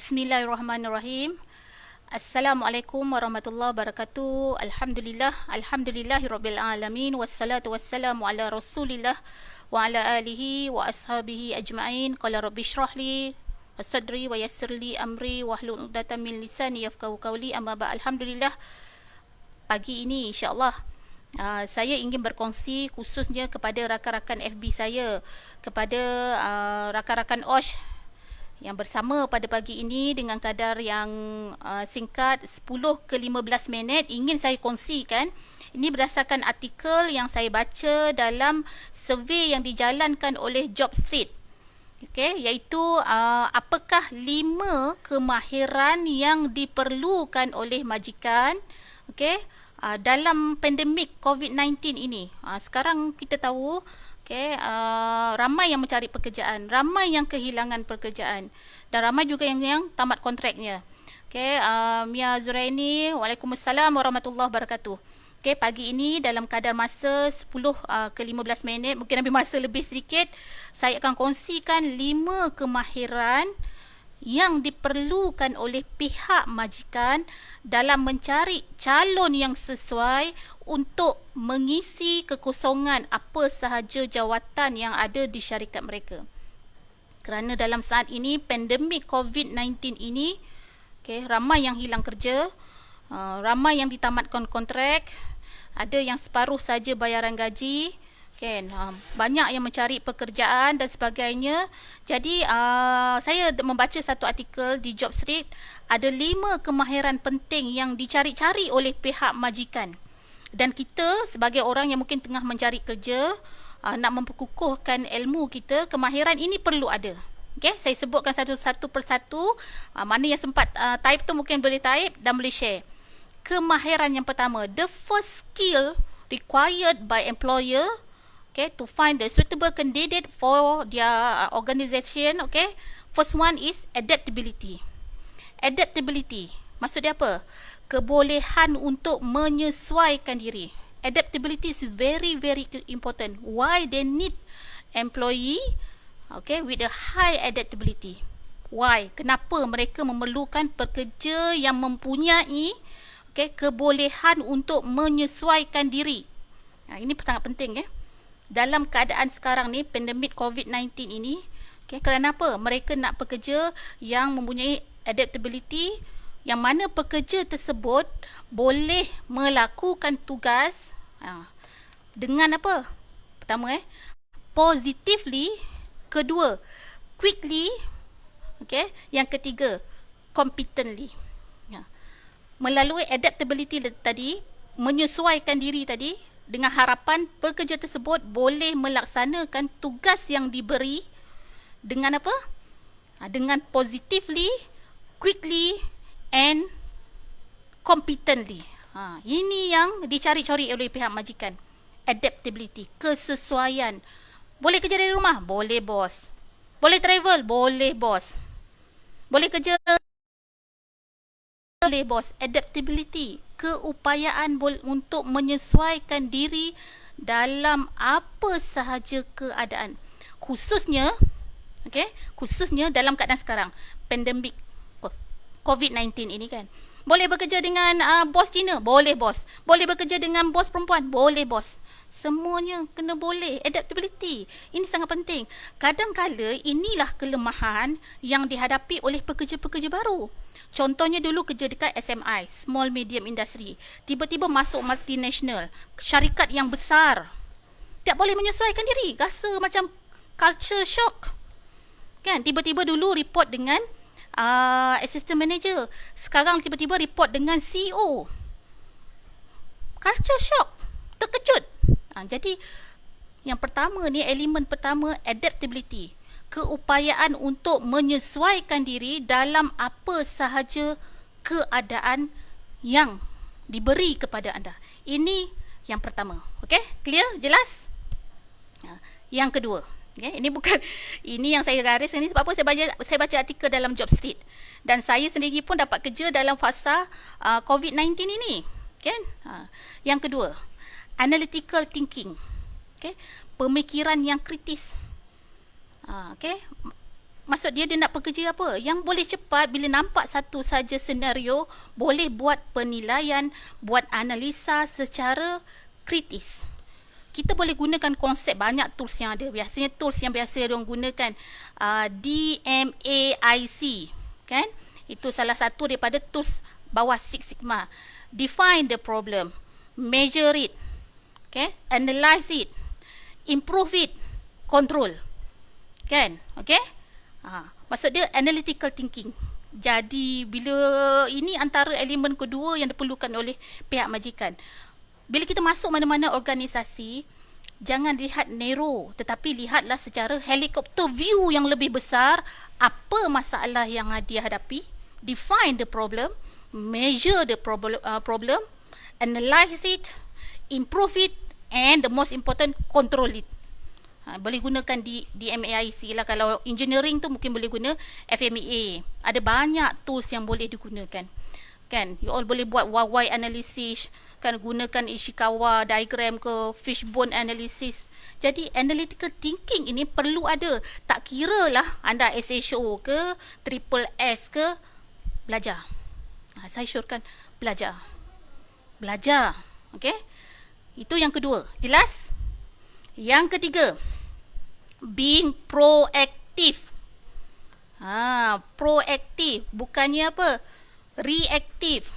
Bismillahirrahmanirrahim. Assalamualaikum warahmatullahi wabarakatuh. Alhamdulillahirabbil alamin wassalatu wassalamu ala Rasulillah wa ala alihi wa ashabihi ajma'in. Qala rabbi shrah li sadri wa yassir li amri wahlul 'uqdatam min lisani yafqahu qawli. Amma ba alhamdulillah, pagi ini insya-Allah saya ingin berkongsi khususnya kepada rakan-rakan FB saya, kepada rakan-rakan OSH yang bersama pada pagi ini dengan kadar yang singkat 10 ke 15 minit ingin saya kongsikan. Ini berdasarkan artikel yang saya baca dalam survey yang dijalankan oleh Jobstreet. Okey, iaitu apakah 5 kemahiran yang diperlukan oleh majikan dalam pandemik COVID-19 ini. Sekarang kita tahu ramai yang mencari pekerjaan, ramai yang kehilangan pekerjaan, dan ramai juga yang tamat kontraknya. Mia Zuraini, Waalaikumsalam warahmatullahi wabarakatuh. Pagi ini dalam kadar masa 10 ke 15 minit, mungkin lebih masa lebih sedikit, saya akan kongsikan 5 kemahiran yang diperlukan oleh pihak majikan dalam mencari calon yang sesuai untuk mengisi kekosongan apa sahaja jawatan yang ada di syarikat mereka. Kerana dalam saat ini, pandemik COVID-19 ini, ramai yang hilang kerja, ramai yang ditamatkan kontrak, ada yang separuh saja bayaran gaji, banyak yang mencari pekerjaan dan sebagainya. Jadi saya membaca satu artikel di Jobstreet, ada 5 kemahiran penting yang dicari-cari oleh pihak majikan, dan kita sebagai orang yang mungkin tengah mencari kerja, nak memperkukuhkan ilmu kita, kemahiran ini perlu ada. Saya sebutkan satu persatu. Mana yang sempat type tu mungkin boleh type dan boleh share. Kemahiran yang pertama, the first skill required by employer to find the suitable candidate for their organization. First one is adaptability. Adaptability maksud dia apa? Kebolehan untuk menyesuaikan diri. Adaptability is very important. Why they need employee with a high adaptability? Why? Kenapa mereka memerlukan pekerja yang mempunyai kebolehan untuk menyesuaikan diri? Ini sangat penting dalam keadaan sekarang ni, pandemik COVID-19 ini. Kerana apa? Mereka nak pekerja yang mempunyai adaptability, yang mana pekerja tersebut boleh melakukan tugas dengan apa? Pertama positively, kedua quickly, yang ketiga competently. Melalui adaptability tadi, menyesuaikan diri tadi, dengan harapan pekerja tersebut boleh melaksanakan tugas yang diberi dengan apa? Dengan positively, quickly and competently. Ini yang dicari-cari oleh pihak majikan. Adaptability, kesesuaian. Boleh kerja dari rumah? Boleh, bos. Boleh travel? Boleh, bos. Boleh kerja? Boleh, bos. Adaptability, keupayaan untuk menyesuaikan diri dalam apa sahaja keadaan, khususnya dalam keadaan sekarang pandemik COVID-19 ini kan. Boleh bekerja dengan bos Cina? Boleh, bos. Boleh bekerja dengan bos perempuan? Boleh, bos. Semuanya kena boleh. Adaptability ini sangat penting. Kadang-kala inilah kelemahan yang dihadapi oleh pekerja-pekerja baru. Contohnya dulu kerja dekat SMI, Small Medium Industry. Tiba-tiba masuk multinational, syarikat yang besar. Tak boleh menyesuaikan diri. Rasa macam culture shock. Tiba-tiba dulu report dengan assistant manager. Sekarang tiba-tiba report dengan CEO. Culture shock. Terkejut. Jadi yang pertama ni, elemen pertama, adaptability. Keupayaan untuk menyesuaikan diri dalam apa sahaja keadaan yang diberi kepada anda. Ini yang pertama. Clear? Jelas? Yang kedua, ini bukan, ini yang saya garis ini sebab apa saya baca artikel dalam Jobstreet, dan saya sendiri pun dapat kerja dalam fasa COVID-19 ini. Yang kedua, analytical thinking. Pemikiran yang kritis. maksud dia nak pekerja apa? Yang boleh cepat, bila nampak satu saja senario, boleh buat penilaian, buat analisa secara kritis. Kita boleh gunakan konsep banyak tools yang ada. Biasanya tools yang biasa diorang gunakan DMAIC, kan? Itu salah satu daripada tools bawah Six Sigma. Define the problem, measure it, okay? Analyze it, improve it, control. Kan? Okay? Maksud dia analytical thinking. Jadi bila ini antara elemen kedua yang diperlukan oleh pihak majikan. Bila kita masuk mana-mana organisasi, jangan lihat narrow, tetapi lihatlah secara helikopter view yang lebih besar, apa masalah yang dia hadapi, define the problem, measure the problem, analyze it, improve it, and the most important, control it. Boleh gunakan di MAIC lah. Kalau engineering tu mungkin boleh guna FMEA. Ada banyak tools yang boleh digunakan. Kan? You all boleh buat why analysis, kan, gunakan Ishikawa diagram ke, fishbone analysis. Jadi analytical thinking ini perlu ada. Tak kira lah anda SHO ke, triple S ke, belajar. Saya syorkan belajar. Belajar. Okay? Itu yang kedua. Jelas? Yang ketiga, being proactive. Proactive. Bukannya apa? Reactive.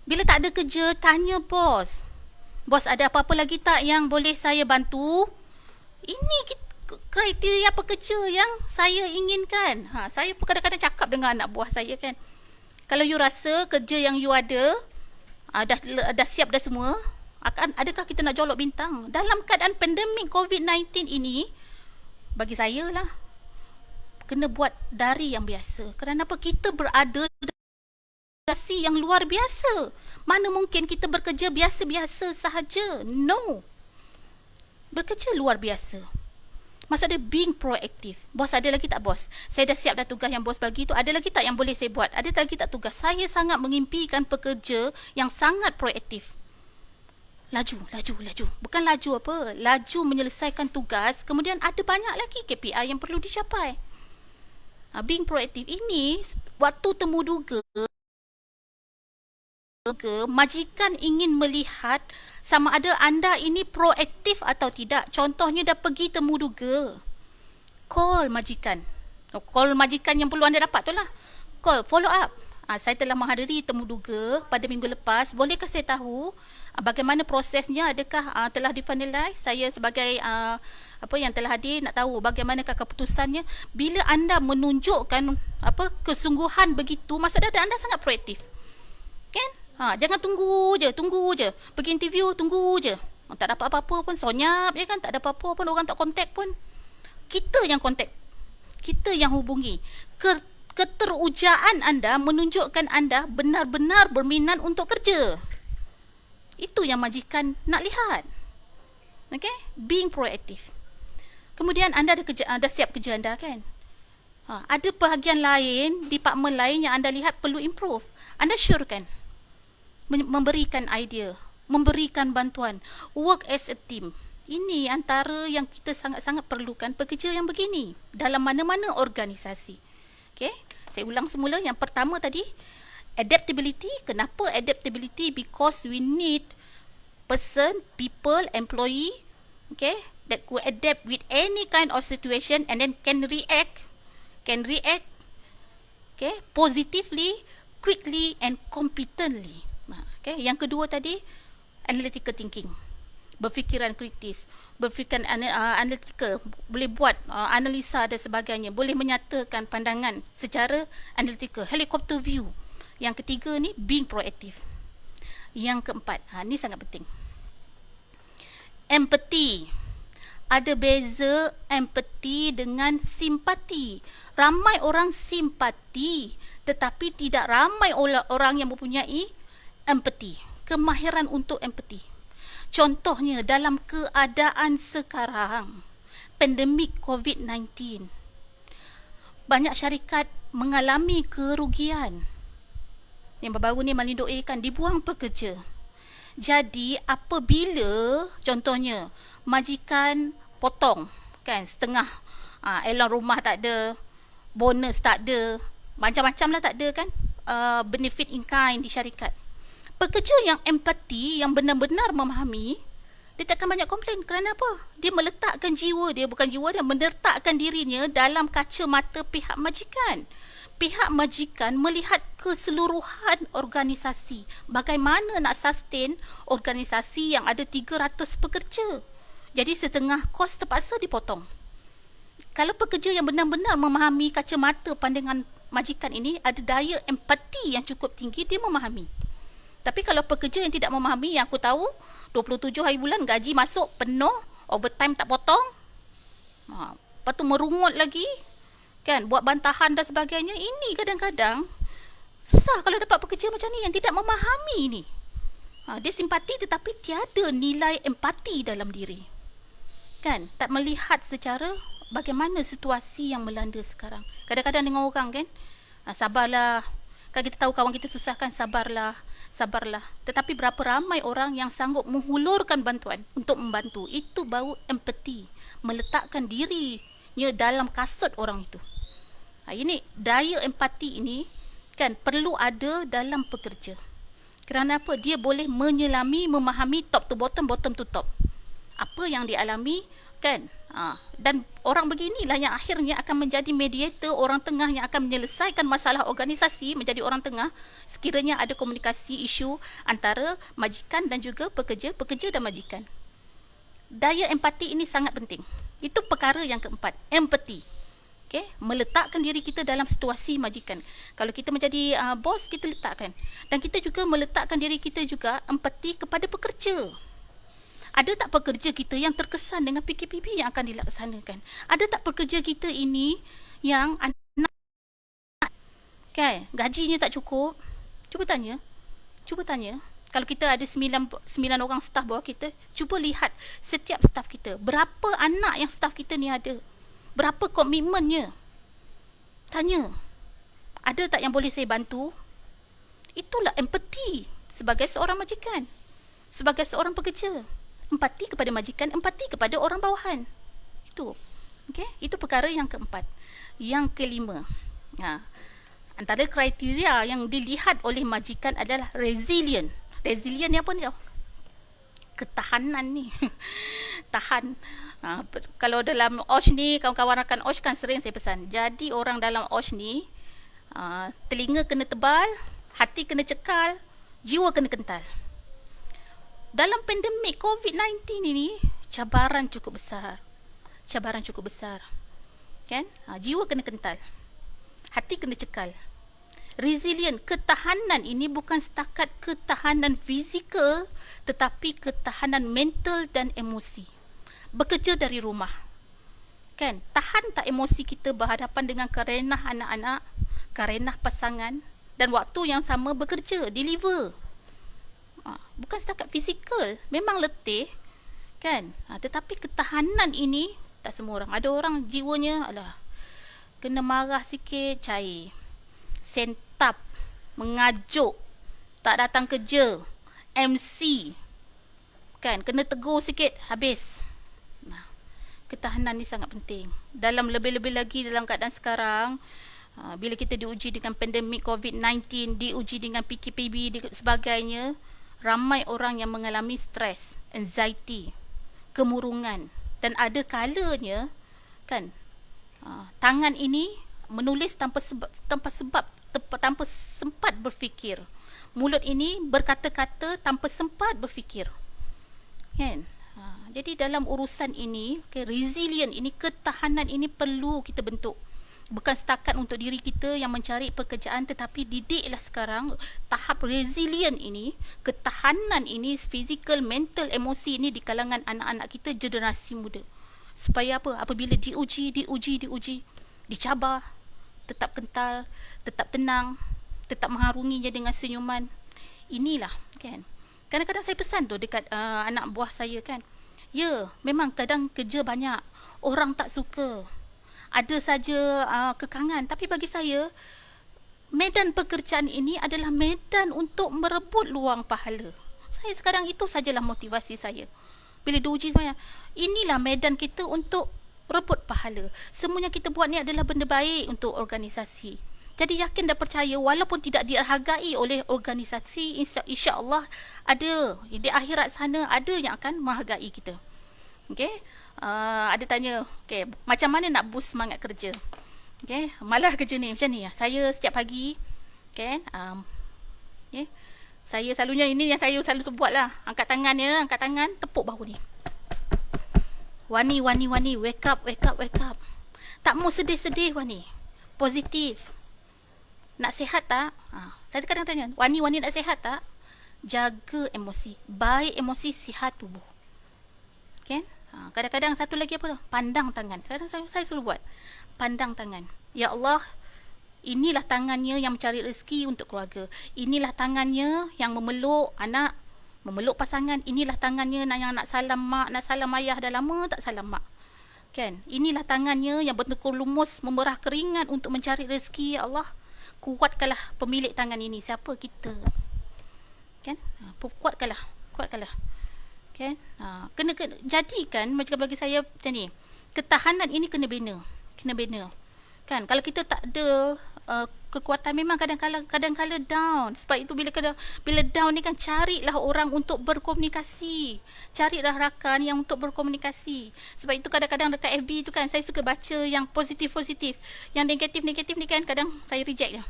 Bila tak ada kerja, tanya bos. Bos, ada apa-apa lagi tak yang boleh saya bantu? Ini kriteria pekerja yang saya inginkan. Saya pun kadang-kadang cakap dengan anak buah saya, kan. Kalau you rasa kerja yang you ada, dah siap dah semua, adakah kita nak jolok bintang? Dalam keadaan pandemik COVID-19 ini, bagi saya lah, kena buat dari yang biasa. Kenapa? Kita berada situasi yang luar biasa. Mana mungkin kita bekerja biasa-biasa sahaja? No. Bekerja luar biasa. Maksud dia being proactive. Bos, ada lagi tak bos? Saya dah siap dah tugas yang bos bagi tu. Ada lagi tak yang boleh saya buat? Ada lagi tak tugas? Saya sangat mengimpikan pekerja yang sangat proaktif. Laju. Bukan laju apa? Laju menyelesaikan tugas. Kemudian ada banyak lagi KPI yang perlu dicapai. Being proaktif ini, waktu temu duga, majikan ingin melihat sama ada anda ini proaktif atau tidak. Contohnya dah pergi temu duga, call majikan. Call majikan yang perlu anda dapat tu lah. Call, follow up. Saya telah menghadiri temu duga pada minggu lepas. Bolehkah saya tahu bagaimana prosesnya? Adakah telah difinalize? Saya sebagai apa yang telah hadir nak tahu bagaimanakah keputusannya. Bila anda menunjukkan kesungguhan begitu, maksudnya anda sangat proaktif, kan? Jangan tunggu je. Pergi interview, tunggu je. Tak dapat apa-apa pun, sonyap je, kan? Tak ada apa-apa pun, orang tak kontak pun. Kita yang kontak. Kita yang hubungi. Keterujaan anda menunjukkan anda benar-benar berminat untuk kerja. Itu yang majikan nak lihat. Okay? Being proactive. Kemudian anda dah siap kerja anda, kan? Ada bahagian lain, department lain yang anda lihat perlu improve. Anda syorkan. Memberikan idea, memberikan bantuan, work as a team. Ini antara yang kita sangat-sangat perlukan pekerja yang begini dalam mana-mana organisasi. Okay? Saya ulang semula. Yang pertama tadi, adaptability. Kenapa adaptability? Because we need person, people, employee, okay, that could adapt with any kind of situation and then can react, okay, positively, quickly and competently. Okay. Yang kedua tadi, analytical thinking. Berfikiran kritis, berfikiran analytical, boleh buat analisa dan sebagainya, boleh menyatakan pandangan secara analytical, helicopter view. Yang ketiga ni, being proactive. Yang keempat, ni sangat penting, empathy. Ada beza empathy dengan simpati. Ramai orang simpati, tetapi tidak ramai orang yang mempunyai empathy, kemahiran untuk empathy. Contohnya dalam keadaan sekarang, pandemik COVID-19, banyak syarikat mengalami kerugian. Yang baru-baru ni Malindo A kan dibuang pekerja. Jadi apabila contohnya majikan potong, kan, setengah elon rumah tak ada, bonus tak ada, macam-macam lah tak ada kan, benefit in kind di syarikat. Pekerja yang empati, yang benar-benar memahami, dia takkan banyak komplain. Kerana apa? Dia meletakkan jiwa dia, bukan jiwa dia, meletakkan dirinya dalam kaca mata pihak majikan. Pihak majikan melihat keseluruhan organisasi. Bagaimana nak sustain organisasi yang ada 300 pekerja. Jadi setengah kos terpaksa dipotong. Kalau pekerja yang benar-benar memahami kacamata pandangan majikan ini, ada daya empati yang cukup tinggi, dia memahami. Tapi kalau pekerja yang tidak memahami, yang aku tahu 27 hari bulan gaji masuk penuh, overtime tak potong, lepas tu merungut lagi kan, buat bantahan dan sebagainya. Ini kadang-kadang susah kalau dapat pekerja macam ni yang tidak memahami ni. Dia simpati tetapi tiada nilai empati dalam diri, kan, tak melihat secara bagaimana situasi yang melanda sekarang. Kadang-kadang dengan orang kan, sabarlah, kan kita tahu kawan kita susah kan, sabarlah. Tetapi berapa ramai orang yang sanggup menghulurkan bantuan untuk membantu. Itu baru empati, meletakkan dirinya dalam kasut orang itu. Ini daya empati ini kan perlu ada dalam pekerja. Kerana apa? Dia boleh menyelami, memahami top to bottom, bottom to top, apa yang dialami kan. Dan orang beginilah yang akhirnya akan menjadi mediator, orang tengah yang akan menyelesaikan masalah organisasi, menjadi orang tengah sekiranya ada komunikasi isu antara majikan dan juga pekerja dan majikan. Daya empati ini sangat penting. Itu perkara yang keempat, empati. Okay? Meletakkan diri kita dalam situasi majikan. Kalau kita menjadi bos, kita letakkan. Dan kita juga meletakkan diri kita juga empati kepada pekerja. Ada tak pekerja kita yang terkesan dengan PKPB yang akan dilaksanakan? Ada tak pekerja kita ini yang anak kan, gajinya tak cukup? Cuba tanya. Kalau kita ada 9 orang staf bawah kita, cuba lihat setiap staf kita. Berapa anak yang staf kita ni ada? Berapa komitmennya? Tanya. Ada tak yang boleh saya bantu? Itulah empati sebagai seorang majikan, sebagai seorang pekerja. Empati kepada majikan, empati kepada orang bawahan. Itu. Okey, itu perkara yang keempat. Yang kelima. Antara kriteria yang dilihat oleh majikan adalah resilient. Resilient ni apa ni? Ketahanan ni. Tahan. Kalau dalam OSH ni, kawan-kawan rakan OSH kan sering saya pesan. Jadi orang dalam OSH ni, telinga kena tebal, hati kena cekal, jiwa kena kental. Dalam pandemik COVID-19 ini, cabaran cukup besar. Kan? Jiwa kena kental. Hati kena cekal. Resilient, ketahanan ini bukan setakat ketahanan fizikal, tetapi ketahanan mental dan emosi. Bekerja dari rumah. Kan? Tahan tak emosi kita berhadapan dengan kerenah anak-anak, kerenah pasangan, dan waktu yang sama bekerja, deliver. Bukan setakat fizikal, memang letih kan, tetapi ketahanan ini tak semua orang. Ada orang jiwanya kena marah sikit cair, sentap, mengajuk, tak datang kerja, MC kan, kena tegur sikit habis. Ketahanan ni sangat penting. Dalam lebih-lebih lagi dalam keadaan sekarang, bila kita diuji dengan pandemik COVID-19, diuji dengan PKPB dan sebagainya, ramai orang yang mengalami stres, anxiety, kemurungan, dan ada kalanya kan, tangan ini menulis tanpa sempat berfikir. Mulut ini berkata-kata tanpa sempat berfikir. Kan? Jadi dalam urusan ini, resilient ini, ketahanan ini perlu kita bentuk. Bukan setakat untuk diri kita yang mencari pekerjaan, tetapi didiklah sekarang tahap resilient ini, ketahanan ini, physical, mental, emosi ini di kalangan anak-anak kita, generasi muda. Supaya apa? Apabila diuji, dicabar, tetap kental, tetap tenang, tetap mengharunginya dengan senyuman. Inilah kan. Kadang-kadang saya pesan tu dekat anak buah saya kan. Ya, memang kadang kerja banyak, orang tak suka, ada saja kekangan, tapi bagi saya medan pekerjaan ini adalah medan untuk merebut luang pahala. Saya sekarang itu sajalah motivasi saya. Bila diuji saya, inilah medan kita untuk rebut pahala. Semua yang kita buat ni adalah benda baik untuk organisasi. Jadi yakin dan percaya walaupun tidak dihargai oleh organisasi, insya-Allah ada di akhirat sana ada yang akan menghargai kita. Okey. Ada tanya, okey, macam mana nak boost semangat kerja? Okey, malas kerja ni macam ni. Saya setiap pagi kan, okey. Saya selalunya ini yang saya selalu buat lah. Angkat tangan, tepuk bahu ni. Wani, wake up. Tak mau sedih-sedih Wani. Positif. Nak sihat tak? Saya kadang tanya, Wani nak sihat tak? Jaga emosi. Baik emosi, sihat tubuh. Kan? Kadang-kadang satu lagi apa tu? Pandang tangan. Kadang saya selalu buat. Pandang tangan. Ya Allah, inilah tangannya yang mencari rezeki untuk keluarga. Inilah tangannya yang memeluk anak, memeluk pasangan. Inilah tangannya yang nak salam mak, nak salam ayah. Dah lama tak salam mak. Kan? Inilah tangannya yang betul-betul lumus, memerah keringat untuk mencari rezeki. Ya Allah, kuatkanlah pemilik tangan ini. Siapa? Kita. Kan? Kuatkanlah. Kan? Kena jadikan macam bagi saya macam ni. Ketahanan ini kena bina. Kan? Kalau kita tak ada kekuatan, memang kadang-kala down. Sebab itu bila down ni kan, carilah orang untuk berkomunikasi. Carilah rakan yang untuk berkomunikasi. Sebab itu kadang-kadang dekat FB tu kan, saya suka baca yang positif-positif. Yang negatif-negatif ni kan kadang saya reject je.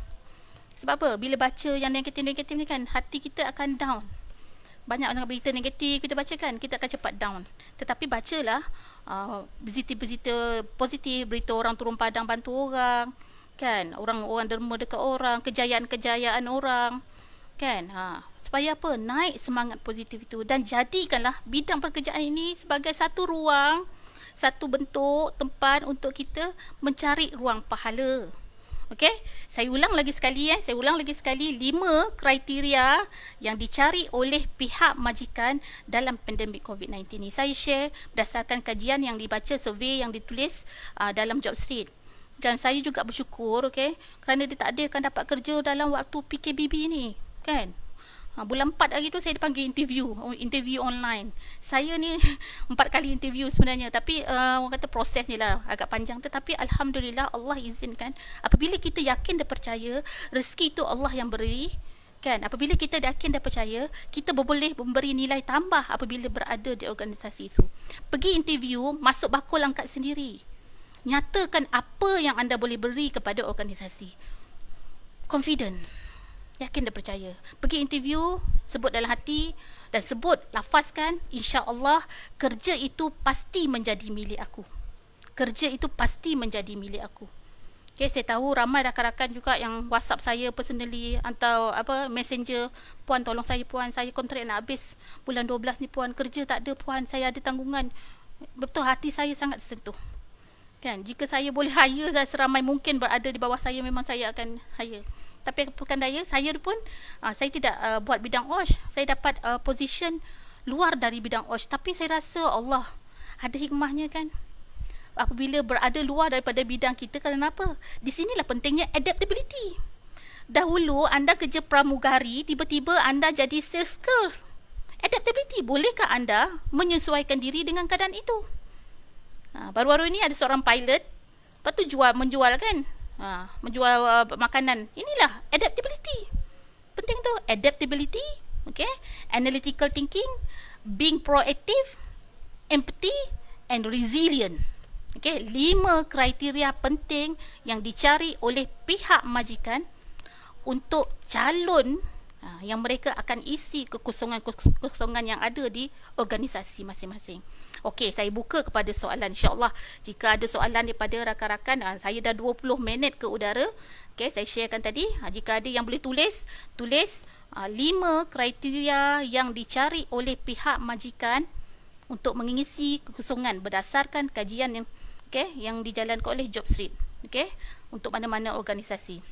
Sebab apa? Bila baca yang negatif-negatif ni kan, hati kita akan down. Banyak berita negatif kita baca kan, kita akan cepat down. Tetapi bacalah berita positif, berita orang turun padang bantu orang, kan, orang derma dekat orang, kejayaan orang, kan, supaya apa? Naik semangat positif itu. Dan jadikanlah bidang pekerjaan ini sebagai satu ruang, satu bentuk tempat untuk kita mencari ruang pahala. Okey, saya ulang lagi sekali 5 kriteria yang dicari oleh pihak majikan dalam pandemik COVID-19 ni. Saya share berdasarkan kajian yang dibaca, survey yang ditulis dalam Jobstreet. Dan saya juga bersyukur, okey, kerana ditakdirkan dapat kerja dalam waktu PKBB ni, kan. Bulan 4 hari tu saya dipanggil interview online. Saya ni 4 kali interview sebenarnya, tapi orang kata proses ni lah agak panjang, tetapi alhamdulillah Allah izinkan. Apabila kita yakin dan percaya, rezeki itu Allah yang beri, kan. Apabila kita yakin dan percaya, kita boleh memberi nilai tambah apabila berada di organisasi itu. Pergi interview, masuk bakul angkat sendiri. Nyatakan apa yang anda boleh beri kepada organisasi. Confident, yakin dan percaya. Pergi interview, sebut dalam hati dan sebut, lafazkan, insya-Allah kerja itu pasti menjadi milik aku. Okay, saya tahu ramai rakan-rakan juga yang WhatsApp saya personally atau messenger, puan tolong saya puan, saya kontrak nak habis bulan 12 ni puan, kerja tak ada puan, saya ada tanggungan. Betul, hati saya sangat tersentuh. Kan, jika saya boleh hire seramai mungkin berada di bawah saya, memang saya akan hire. Tapi bukan daya, saya pun saya tidak buat bidang OSH. Saya dapat position luar dari bidang OSH. Tapi saya rasa Allah ada hikmahnya kan. Apabila berada luar daripada bidang kita, kerana apa? Di sinilah pentingnya adaptability. Dahulu anda kerja pramugari, tiba-tiba anda jadi sales girl. Adaptability. Bolehkah anda menyesuaikan diri dengan keadaan itu? Baru-baru ini ada seorang pilot, lepas tu menjual kan, menjual makanan. Inilah adaptability. Penting tu adaptability, okay? Analytical thinking, being proactive, empathy and resilient. Okay, 5 kriteria penting yang dicari oleh pihak majikan untuk calon yang mereka akan isi kekosongan yang ada di organisasi masing-masing. Okey, saya buka kepada soalan, insya-Allah. Jika ada soalan daripada rakan-rakan, saya dah 20 minit ke udara. Okey, saya sharekan tadi. Jika ada yang boleh tulis 5 kriteria yang dicari oleh pihak majikan untuk mengisi kekosongan berdasarkan kajian yang dijalankan oleh Jobstreet. Okey, untuk mana-mana organisasi.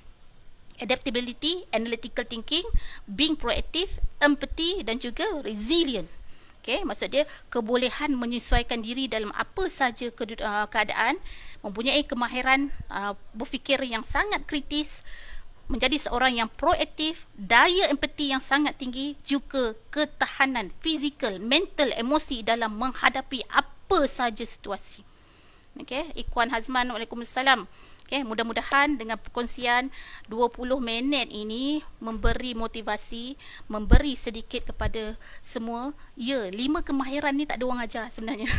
Adaptability, analytical thinking, being proactive, empathy dan juga resilient. Okay, maksud dia kebolehan menyesuaikan diri dalam apa saja keadaan, mempunyai kemahiran berfikir yang sangat kritis, menjadi seorang yang proaktif, daya empati yang sangat tinggi, juga ketahanan fizikal, mental, emosi dalam menghadapi apa saja situasi. Okey, Ikhwan Hazman, Waalaikumsalam. Okey, mudah-mudahan dengan perkongsian 20 minit ini memberi motivasi, memberi sedikit kepada semua. Ya, 5 kemahiran ni tak ada orang ajar sebenarnya.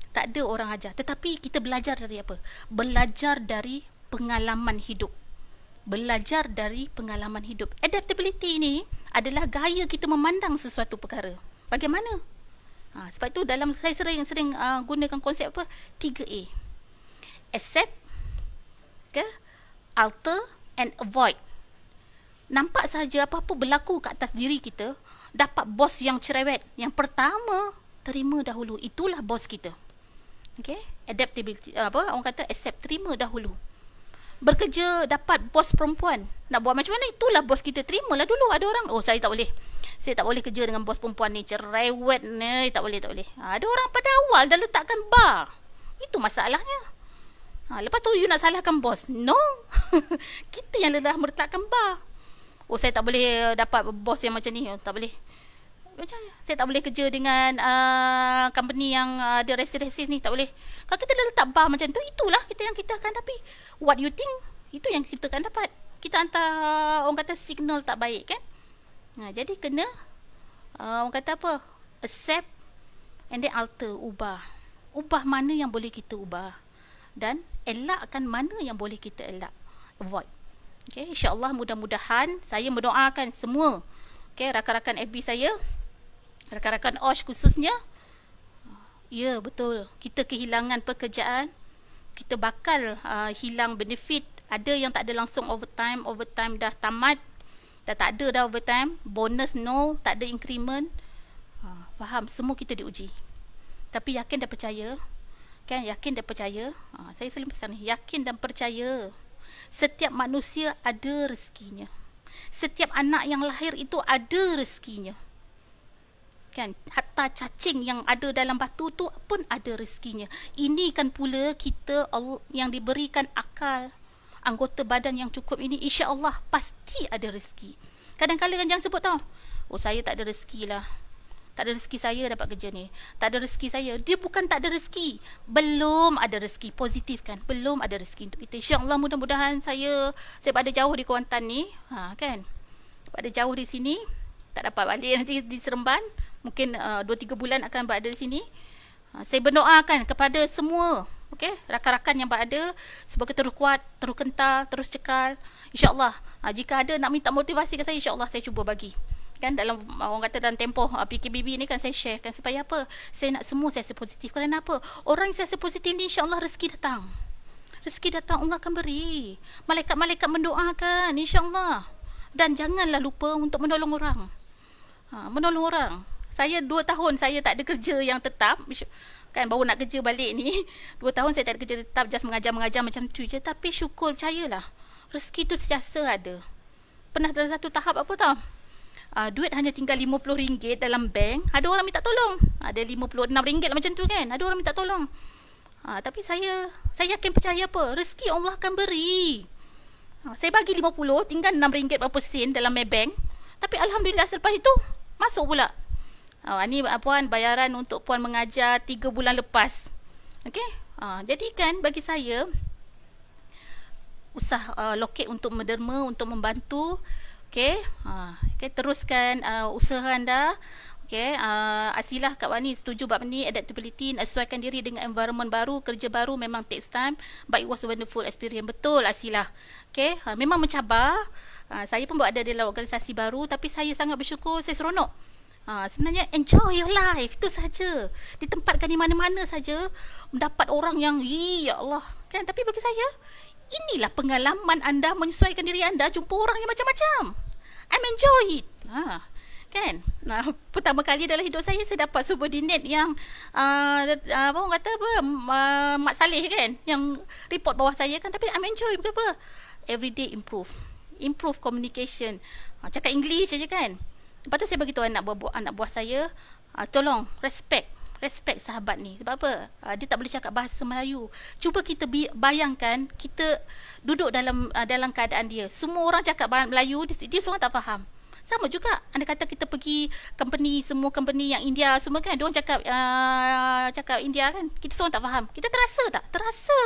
Tak ada orang ajar. Tetapi kita belajar dari apa? Belajar dari pengalaman hidup. Belajar dari pengalaman hidup. Adaptability ni adalah gaya kita memandang sesuatu perkara. Bagaimana? Sebab itu dalam saya sering gunakan konsep apa? 3A. Accept, alter and avoid. Nampak saja apa-apa berlaku kat atas diri kita, dapat bos yang cerewet. Yang pertama, terima dahulu. Itulah bos kita. Okay? Adaptability, orang kata accept, terima dahulu. Bekerja dapat bos perempuan, nak buat macam mana? Itulah bos kita, terimalah dulu. Ada orang, saya tak boleh, saya tak boleh kerja dengan bos perempuan ni, cerewet ni, tak boleh. Ada orang pada awal dah letakkan bar. Itu masalahnya. Lepas tu you nak salahkan bos. No. Kita yang dah meletakkan bar. Saya tak boleh dapat bos yang macam ni. Tak boleh. Macam saya tak boleh kerja dengan company yang ada restriktif ni. Tak boleh. Kalau kita dah letak bar macam tu, itulah kita yang kita akan. Tapi what you think, itu yang kita akan dapat. Kita hantar orang kata signal tak baik kan. Jadi kena orang kata apa, accept and then alter, ubah. Ubah mana yang boleh kita ubah, dan elakkan mana yang boleh kita elak, avoid. Okay, insyaAllah mudah-mudahan saya mendoakan semua, okay, rakan-rakan FB saya, rakan-rakan OSH khususnya. Ya betul, kita kehilangan pekerjaan, kita bakal hilang benefit. Ada yang tak ada langsung overtime dah tamat, dah tak ada dah overtime, bonus no, tak ada increment. Faham, semua kita diuji. Tapi yakin dan percaya, kan, yakin dan percaya. Saya selalu pesan ni, yakin dan percaya. Setiap manusia ada rezekinya. Setiap anak yang lahir itu ada rezekinya. Kan, hatta cacing yang ada dalam batu tu pun ada rezekinya. Ini kan pula kita yang diberikan akal, anggota badan yang cukup ini, insya-Allah pasti ada rezeki. Kadang-kadang kan jangan sebut tau, saya tak ada rezeki lah. Tak ada rezeki saya dapat kerja ni. Tak ada rezeki saya. Dia bukan tak ada rezeki. Belum ada rezeki. Positif kan? Belum ada rezeki untuk kita. InsyaAllah mudah-mudahan saya pada jauh di Kuantan ni. Kan? Pada jauh di sini. Tak dapat balik nanti di Seremban. Mungkin 2-3 bulan akan berada di sini. Saya berdoakan kepada semua. Okay? Rakan-rakan yang berada. Semoga terus kuat, terus kental, terus cekal. InsyaAllah. Jika ada nak minta motivasi ke saya, insyaAllah saya cuba bagi. Kan dalam orang kata dalam tempoh PKBB ni kan saya share kan, supaya apa, saya nak semua saya rasa positif. Kerana apa, orang yang saya rasa positif ni insyaAllah rezeki datang, Allah akan beri. Malaikat-malaikat mendoakan insyaAllah. Dan janganlah lupa untuk menolong orang. Menolong orang. Saya 2 tahun saya tak ada kerja yang tetap kan, baru nak kerja balik ni. 2 tahun saya tak ada kerja tetap, just mengajar macam tu je. Tapi syukur, percayalah, rezeki tu sentiasa ada. Pernah dalam satu tahap apa tau, duit hanya tinggal RM50 dalam bank, ada orang minta tolong. Ada RM56 lah macam tu kan, ada orang minta tolong. Tapi saya yakin percaya apa, rezeki Allah akan beri. Saya bagi 50, tinggal RM6 berapa sen dalam bank. Tapi Alhamdulillah selepas itu masuk pula. Ni puan, bayaran untuk puan mengajar 3 bulan lepas. Okay? Jadi kan bagi saya, usah loket untuk menderma, untuk membantu. Okay, teruskan usaha anda. Okay, Asilah Kak Wani setuju bab ni, adaptability, sesuaikan diri dengan environment baru, kerja baru memang takes time, but it was a wonderful experience. Betul Asilah. Okay, memang mencabar. Saya pun berada dalam organisasi baru, tapi saya sangat bersyukur, saya seronok. Sebenarnya enjoy your life, itu saja. Ditempatkan di mana-mana saja, mendapat orang yang ya Allah kan. Tapi bagi saya, inilah pengalaman anda menyesuaikan diri anda, jumpa orang yang macam-macam. I'm enjoy it. Kan? Pertama kali dalam hidup saya dapat subordinate yang orang kata apa, Mak Saleh kan, yang report bawah saya kan. Tapi I'm enjoy. Kenapa? Everyday improve communication. Cakap English saja kan. Lepas tu saya beritahu anak buah saya, tolong respect sahabat ni. Sebab apa? Dia tak boleh cakap bahasa Melayu. Cuba kita bayangkan kita duduk dalam keadaan dia. Semua orang cakap Melayu, dia seorang tak faham. Sama juga, anda kata kita pergi company, semua company yang India semua kan, diorang cakap India kan, kita semua tak faham. Kita terasa tak? Terasa.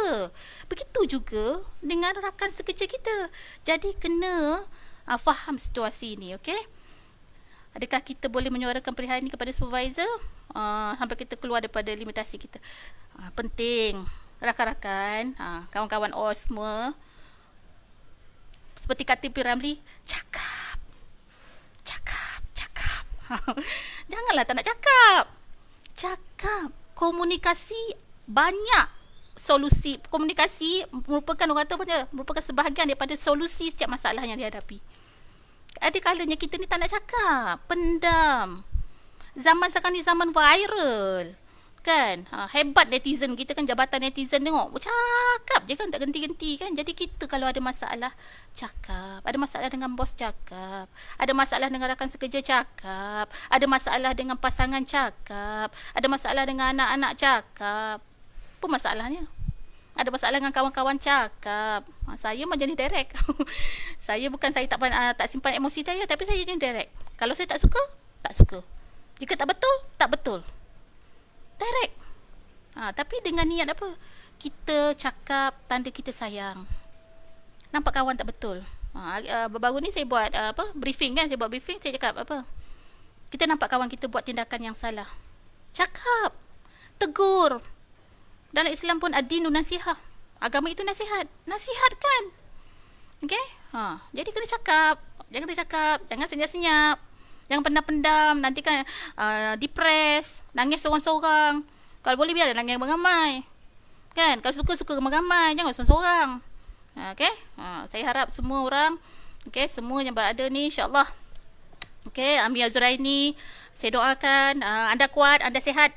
Begitu juga dengan rakan sekerja kita. Jadi kena faham situasi ni, okey? Adakah kita boleh menyuarakan perihal ini kepada supervisor sampai kita keluar daripada limitasi kita? Penting. Rakan-rakan, kawan-kawan all semua, seperti kata P. Ramlee, cakap. Janganlah tak nak cakap. Cakap. Komunikasi banyak solusi. Komunikasi merupakan orang kata apa, merupakan sebahagian daripada solusi setiap masalah yang dihadapi. Ada kalanya kita ni tak nak cakap, pendam. Zaman sekarang ni zaman viral. Kan? Hebat netizen kita kan, jabatan netizen tengok. Cakap je kan, tak genti-genti kan. Jadi kita kalau ada masalah, cakap. Ada masalah dengan bos, cakap. Ada masalah dengan rakan sekerja, cakap. Ada masalah dengan pasangan, cakap. Ada masalah dengan anak-anak, cakap. Apa masalahnya? Ada masalah dengan kawan-kawan, cakap. Saya macam ni direct. Saya tak simpan emosi saya, tapi saya ni direct. Kalau saya tak suka, tak suka. Jika tak betul, tak betul. Direct. Tapi dengan niat apa? Kita cakap tanda kita sayang. Nampak kawan tak betul. Baru ni saya buat briefing kan, saya buat briefing, saya cakap apa? Kita nampak kawan kita buat tindakan yang salah. Cakap. Tegur. Dalam Islam pun ad-dinu nasihah. Agama itu nasihat. Nasihatkan. Okey? Jadi kena cakap. Jangan senyap-senyap. Jangan pendam-pendam, nanti kan depress, nangis seorang-seorang. Kalau boleh biarlah nangis beramai. Kan? Kalau suka-suka beramai, jangan seorang-seorang. Okey? Saya harap semua orang, okey, semua yang berada ni insya-Allah. Okey, Amir Zuraini, saya doakan anda kuat, anda sihat.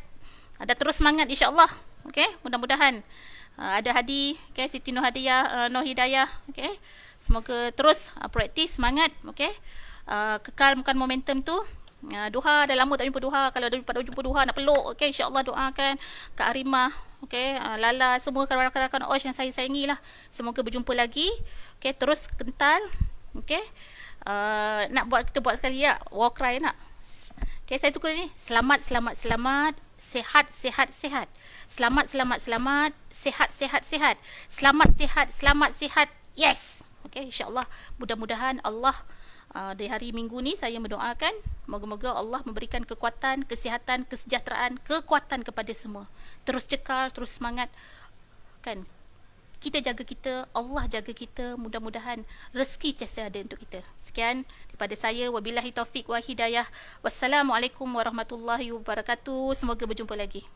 Anda terus semangat insya-Allah. Okey? Mudah-mudahan ada Hadi, okey, Siti Nur Hidayah, okey. Semoga terus proaktif, semangat, okey. Kekalkan momentum tu. Duha, dah lama tak jumpa Duha. Kalau dah jumpa Duha nak peluk, okey, insya-Allah doakan Kak Arimah, okey, Lala, semua rakan-rakan OSH yang saya sayangi lah. Semoga berjumpa lagi. Okey, terus kental. Okey. Nak buat, kita buat sekali ya. War cry nak. Okey, saya suka ni. Selamat. Sehat. Selamat. Sehat. Yes. Okey, insya-Allah mudah-mudahan Allah di hari Minggu ni saya mendoakan moga-moga Allah memberikan kekuatan, kesihatan, kesejahteraan, kekuatan kepada semua. Terus cekal, terus semangat. Kan? Kita jaga kita, Allah jaga kita. Mudah-mudahan rezeki sentiasa ada untuk kita. Sekian daripada saya. Wabillahi taufik wa hidayah. Wassalamualaikum warahmatullahi wabarakatuh. Semoga berjumpa lagi.